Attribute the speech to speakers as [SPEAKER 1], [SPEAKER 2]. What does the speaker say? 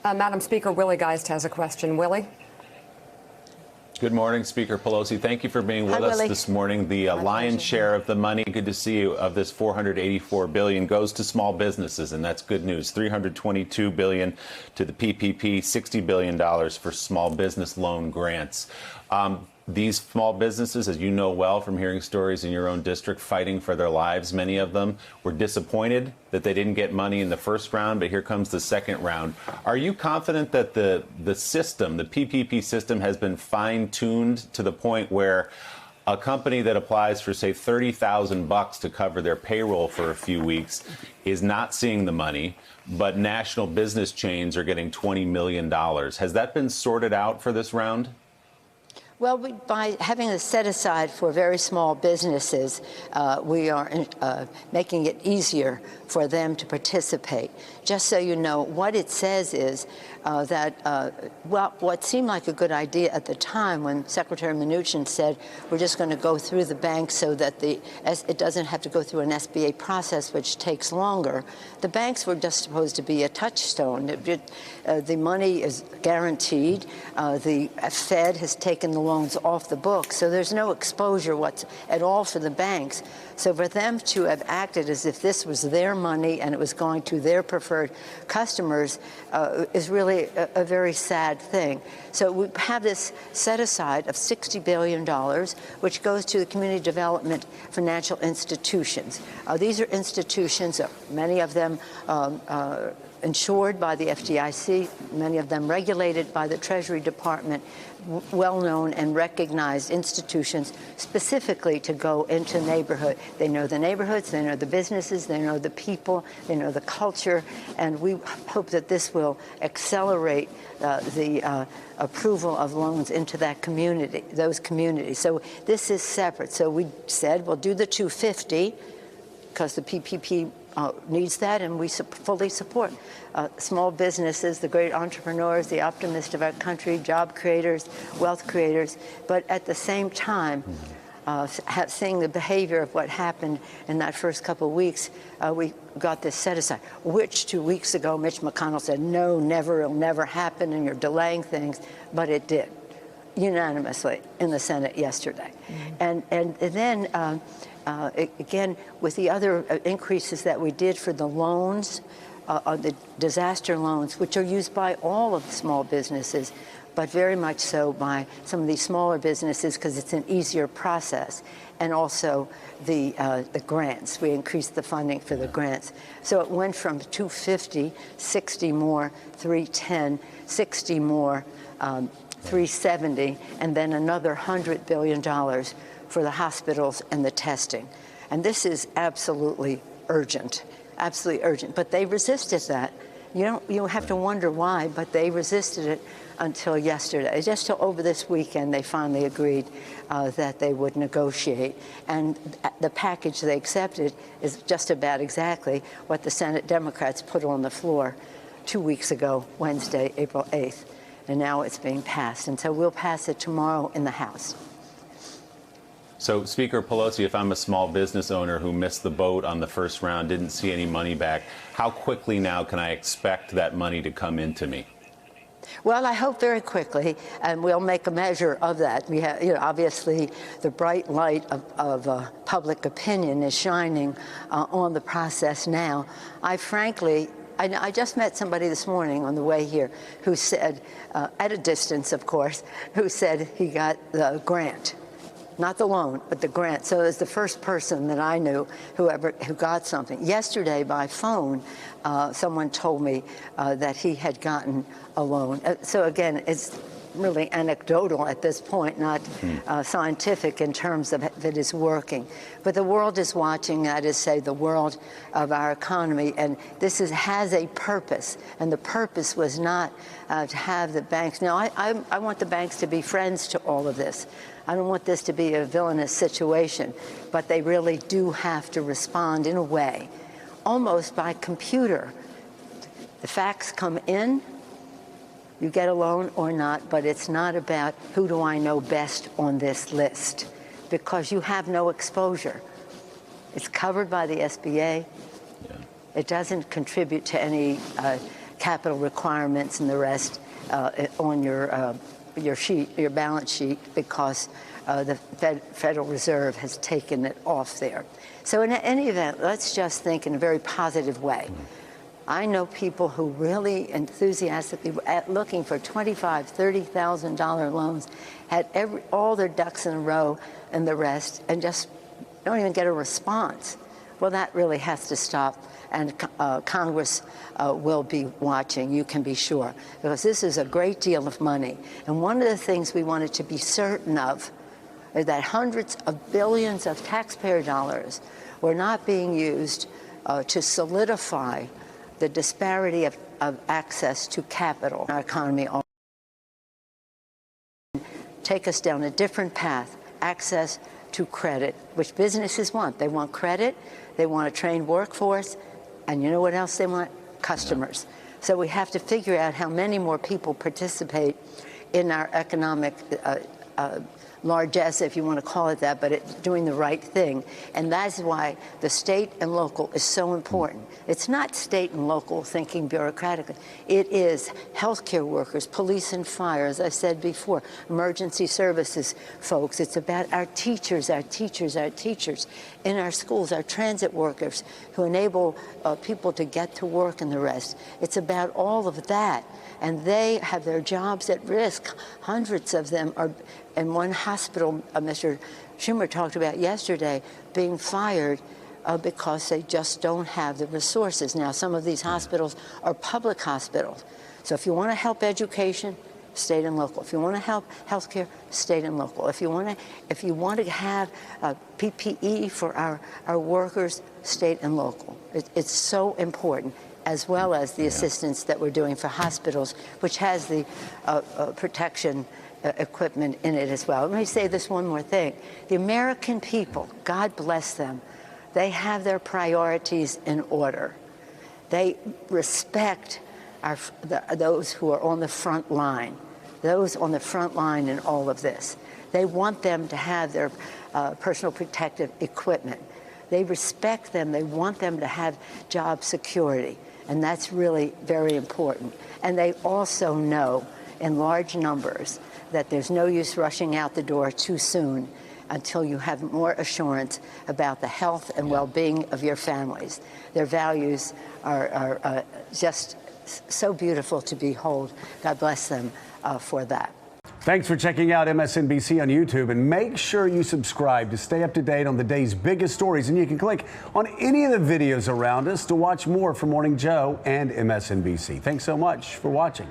[SPEAKER 1] Madam Speaker, Willie Geist has a question. Willie?
[SPEAKER 2] Good morning, Speaker Pelosi. Thank you for being with us this morning. The lion's share of the money, good to see you, of this $484 billion goes to small businesses, and that's good news. $322 billion to the PPP, $60 billion for small business loan grants. These small businesses, as you know well from hearing stories in your own district, fighting for their lives. Many of them were disappointed that they didn't get money in the first round, but here comes the second round. Are you confident that the system, the PPP system, has been fine-tuned to the point where a company that applies for, say, $30,000 to cover their payroll for a few weeks is not seeing the money, but national business chains are getting $20 million? Has that been sorted out for this round?
[SPEAKER 3] Well, by having a set-aside for very small businesses, we are making it easier for them to participate. Just so you know, what it says is what seemed like a good idea at the time when Secretary Mnuchin said we're just going to go through the banks so that it doesn't have to go through an SBA process, which takes longer. The banks were just supposed to be a touchstone. The money is guaranteed. The Fed has taken the loans off the books, so there's no exposure at all for the banks. So for them to have acted as if this was their money and it was going to their preferred customers is really a very sad thing. So we have this set aside of $60 billion, which goes to the community development financial institutions. These are institutions, many of them insured by the FDIC, many of them regulated by the Treasury Department, well-known and recognized institutions specifically to go into neighborhood. They know the neighborhoods, they know the businesses, they know the people, they know the culture, and we hope that this will accelerate the approval of loans into that community, those communities. So this is separate. So we said we'll do the 250 because the PPP needs that, and we fully support small businesses, the great entrepreneurs, the optimists of our country, job creators, wealth creators. But at the same time, seeing the behavior of what happened in that first couple of weeks, we got this set aside, which 2 weeks ago Mitch McConnell said, no, never, it'll never happen, and you're delaying things. But it did, unanimously, in the Senate yesterday. And then again, with the other increases that we did for the loans, the disaster loans, which are used by all of the small businesses, but very much so by some of these smaller businesses because it's an easier process, and also the grants. We increased the funding for the grants. So it went from 250, 60 more, 310, 60 more, 370, and then another $100 billion for the hospitals and the testing. And this is absolutely urgent, absolutely urgent. But they resisted that. You don't have to wonder why, but they resisted it until yesterday. Just till over this weekend, they finally agreed that they would negotiate. And the package they accepted is just about exactly what the Senate Democrats put on the floor 2 weeks ago, Wednesday, April 8th. And now it's being passed. And so we'll pass it tomorrow in the House.
[SPEAKER 2] So, Speaker Pelosi, if I'm a small business owner who missed the boat on the first round, didn't see any money back, how quickly now can I expect that money to come into me?
[SPEAKER 3] Well, I hope very quickly, and we'll make a measure of that. We have, obviously, the bright light of public opinion is shining on the process now. I just met somebody this morning on the way here who said, at a distance, of course, who said he got the grant. Not the loan, but the grant. So it's the first person that I knew who got something. Yesterday, by phone, someone told me that he had gotten a loan. So again, it's really anecdotal at this point, not scientific in terms of if it is working. But the world is watching, that is, say, the world of our economy, and this has a purpose, and the purpose was not to have the banks. Now, I want the banks to be friends to all of this. I don't want this to be a villainous situation, but they really do have to respond in a way, almost by computer. The facts come in, you get a loan or not, but it's not about who do I know best on this list, because you have no exposure. It's covered by the SBA. Yeah. It doesn't contribute to any capital requirements and the rest on your balance sheet, because the Federal Reserve has taken it off there. So in any event, let's just think in a very positive way. I know people who really enthusiastically were looking for $25,000, $30,000 loans, had all their ducks in a row and the rest, and just don't even get a response. Well, that really has to stop, and Congress will be watching, you can be sure, because this is a great deal of money. And one of the things we wanted to be certain of is that hundreds of billions of taxpayer dollars were not being used to solidify the disparity of access to capital in our economy. Take us down a different path, access to credit, which businesses want. They want credit, they want a trained workforce, and you know what else they want? Customers. So we have to figure out how many more people participate in our economic largesse, if you want to call it that, but it's doing the right thing. And that's why the state and local is so important. It's not state and local thinking bureaucratically. It is healthcare workers, police and fire, as I said before, emergency services folks. It's about our teachers in our schools, our transit workers who enable people to get to work and the rest. It's about all of that. And they have their jobs at risk. Hundreds of them are in one hospital, Mr. Schumer talked about yesterday, being fired because they just don't have the resources. Now, some of these hospitals are public hospitals. So if you want to help education, state and local. If you want to help healthcare, state and local. If you want to have PPE for our workers, state and local. It's so important, as well as the assistance that we're doing for hospitals, which has the protection equipment in it as well. Let me say this one more thing. The American people, God bless them, they have their priorities in order. They respect those who are on the front line, those on the front line in all of this. They want them to have their personal protective equipment. They respect them. They want them to have job security. And that's really very important. And they also know in large numbers that there's no use rushing out the door too soon until you have more assurance about the health and well-being of your families. Their values are just so beautiful to behold. God bless them for that.
[SPEAKER 4] Thanks for checking out MSNBC on YouTube, and make sure you subscribe to stay up to date on the day's biggest stories. And you can click on any of the videos around us to watch more from Morning Joe and MSNBC. Thanks so much for watching.